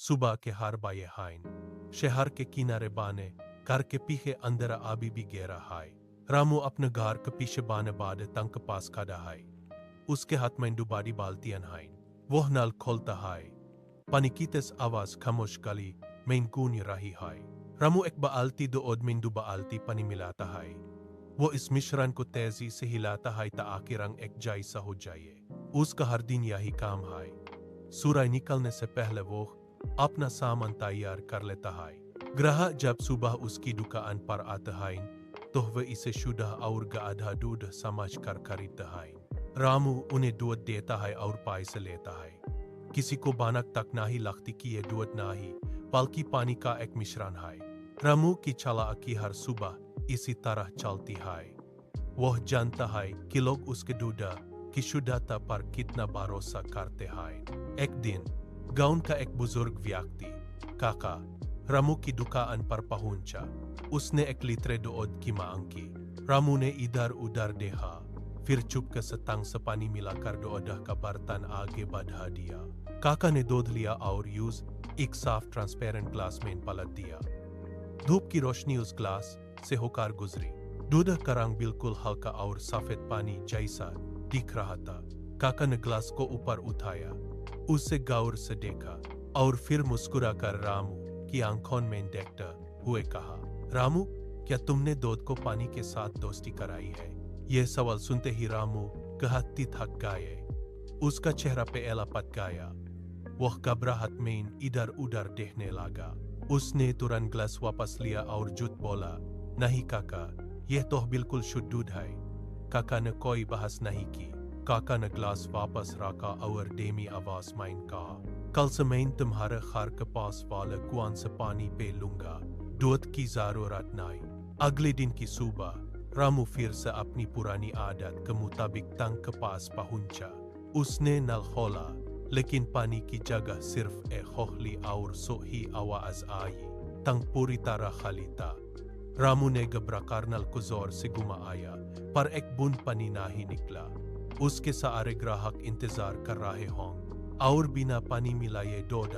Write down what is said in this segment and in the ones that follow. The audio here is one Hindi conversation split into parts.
सुबह के हार बाये हाइन शहर के किनारे बाने घर के पीछे अंदर आबी भी गेरा हाय। रामू अपने घर के पीछे बाने बादे तंक पास कादा हाय। उसके हाथ में डुबारी बाल्टी हाइन। वह नल खोलता हाय। पानी की तेज आवाज खामोश गली में गूंज रही हाय। रामू एक बाल्टी दो ओद में दो बाल्टी पानी मिलाता हाय। वो इस मिश्रण को तेजी से हिलाता है ताकि रंग एक जैसा हो जाए। उसका हर दिन यही काम है। सूरज निकलने से पहले वो अपना सामान तैयार कर लेता है। ग्राहक जब सुबह उसकी दुकान पर आते हैं तो वह इसे शुद्ध और गाढ़ा दूध समझ कर खरीदते हैं। रामू उन्हें दूध देता है और पैसे लेता है। किसी को भनक तक नहीं लगती कि यह दूध नहीं बल्कि पानी का एक मिश्रण है। रामू की चालाकी हर सुबह इसी तरह चलती है। वह जानता है कि लोग उसके दूध की शुद्धता पर कितना भरोसा करते हैं। एक दिन गांव का एक बुजुर्ग व्यक्ति काका रामू की दुकान पर पहुंचा। उसने 1 लीटर दूध की मांग की। रामू ने इधर उधर देखा, फिर चुपके से तंग से पानी मिलाकर दूध का बर्तन आगे बढ़ा दिया। काका ने दूध लिया और एक साफ ट्रांसपेरेंट ग्लास में पलट दिया। धूप की रोशनी उस ग्लास से होकर गुजरी। दूध का रंग बिल्कुल हल्का और सफेद पानी जैसा दिख रहा था। काका ने ग्लास को ऊपर उठाया, उसे गौर से देखा और फिर मुस्कुराकर रामू की आंखों में देखते हुए कहा, रामू, क्या तुमने दूध को पानी के साथ दोस्ती कराई है? यह सवाल सुनते ही रामू कहती थक गए। उसका चेहरा पे एला पट गया। वह घबराहट में इधर उधर देखने लगा। उसने तुरंत ग्लास वापस लिया और झूठ बोला, नहीं काका, यह तो बिल्कुल शुद्ध दूध है। काका ने कोई बहस नहीं की। काका ने ग्लास वापस रखा और धीमी आवाज में कहा, कल से मैं तुम्हारे घर के पास वाले कुआं से पानी पी लूंगा, दूध की जरूरत नहीं। अगले दिन की सुबह रामू फिर से अपनी पुरानी आदत के मुताबिक तंग के पास पहुंचा। उसने नल खोला, लेकिन पानी की जगह सिर्फ एक खोखली और सोही आवाज आई। तंग पूरी तरह खाली था। रामू ने घबराकर नल को जोर से घुमाया, पर एक बूंद पानी नहीं निकला। उसके सारे ग्राहक इंतजार कर रहे हों और बिना पानी मिलाए दूध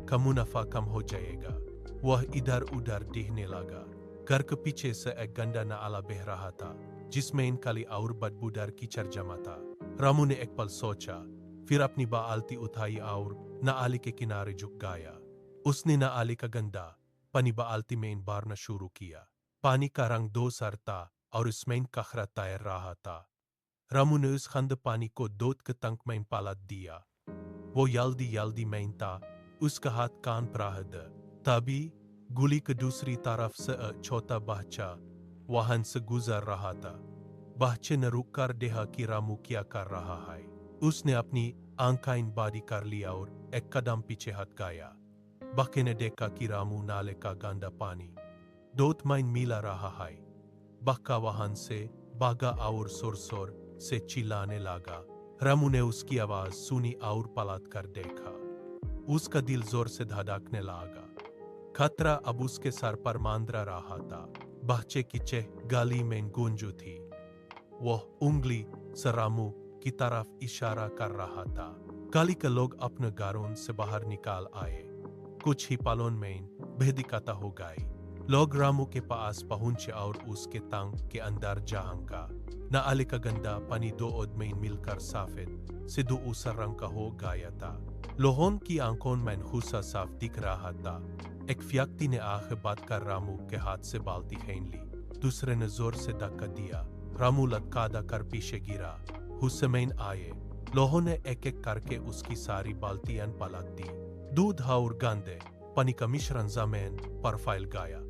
का मुनाफा कम हो जाएगा। वह इधर उधर देखने लगा। घर के पीछे से एक गंदा नाला बह रहा था, जिसमें काली और बदबूदार कीचड़ जमा था। रामू ने एक पल सोचा, फिर अपनी बाल्टी उठाई और नाली के किनारे झुक गया। उसने नाली का गंदा पानी बाल्टी में भरना शुरू किया। पानी का रंग धूसर था और उसमें कचरा तैर रहा था। रामू ने उस गंदे पानी को दूध के टंक में पलट दिया। वो जल्दी जल्दी में था। उसका हाथ कांप रहा था। तभी गली के दूसरी तरफ से एक छोटा बच्चा वहां से गुजर रहा था। बच्चे ने रुक कर देखा कि रामू क्या कर रहा है। उसने अपनी आंखें बड़ी कर लिया और एक कदम पीछे हट गया। बच्चे ने देखा कि रामू नाले का गंदा पानी दूध में मिला रहा है। बच्चा वहां से भागा और सुर से चिल्लाने लगा। रामू ने उसकी आवाज सुनी और पलट कर देखा। उसका दिल जोर से धड़कने लगा। खतरा अब उसके सर पर मंडरा रहा था। बच्चे की चेह गली में गूंजू थी। वह उंगली से रामू की तरफ इशारा कर रहा था। गली के लोग अपने घरों से बाहर निकाल आए। कुछ ही पलों में भेदिकता हो गई। लोग रामू के पास पहुंचे और उसके टंक के अंदर झांका। नाले का गंदा पानी दो ओद में मिलकर सफेद से धूसर रंग का हो गया था। लोगों की आंखों में गुस्सा साफ दिख रहा था। एक व्यक्ति ने आंखें बंद कर रामू के हाथ से बाल्टी छीन ली। दूसरे ने जोर से धक्का दिया। रामू लटका कर पीछे गिरा। गुस्से में आए लोगों ने एक एक करके उसकी सारी बाल्टियां पलट दी। दूध और गंदे पानी का मिश्रण जमीन पर फैल गया।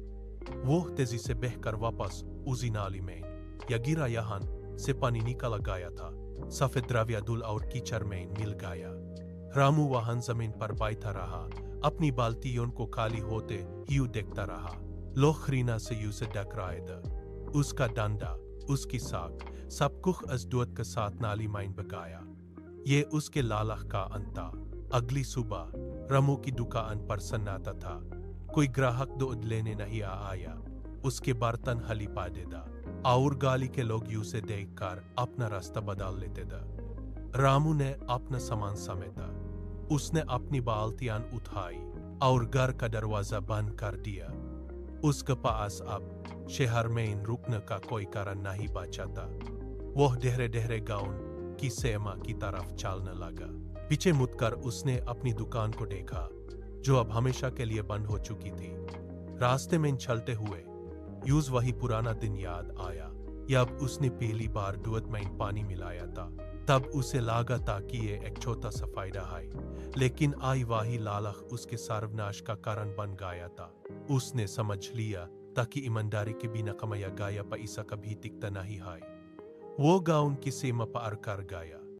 वो तेजी से बहकर वापस उसी नाली में या गिरा। यहाँ से पानी निकल गया था। सफेद द्रव्य धूल और कीचड़ में मिल गया। रामू वहां जमीन पर बैठा रहा, अपनी बाल्टियों को खाली होते ही देखता रहा। लोग घृणा से उसे देख रहे थे। उसका डंडा, उसकी साख, सब कुछ इस दूध के साथ नाली में बगाया। ये उसके लालच का अंत था। अगली सुबह रामू की दुकान पर सन्नाटा था। कोई ग्राहक दूध लेने नहीं आया। उसके बर्तन खाली पड़े थे और गाली के लोग उसे देखकर अपना रास्ता बदल लेते थे। रामू ने अपना सामान समेटा। उसने अपनी बाल्टियां उठाई और घर का दरवाजा बंद कर दिया। उसके पास अब शहर में रुकने का कोई कारण नहीं बचा था। वह धीरे धीरे गाउन की सीमा की तरफ चलने लगा। पीछे मुड़कर उसने अपनी दुकान को देखा, जो अब हमेशा के लिए बंद हो चुकी थी। रास्ते में चलते हुए यूज वही पुराना दिन याद आया। जब उसने पहली बार दूध में पानी मिलाया था, तब उसे लगा था कि ये एक छोटा सा फायदा है, लेकिन आई वही लालच उसके सर्वनाश का कारण बन गया था। उसने समझ लिया ताकि ईमानदारी के बिना कमाया गया पैसा कभी टिकता नहीं है। वो गाउन की सीमा पार कर गया।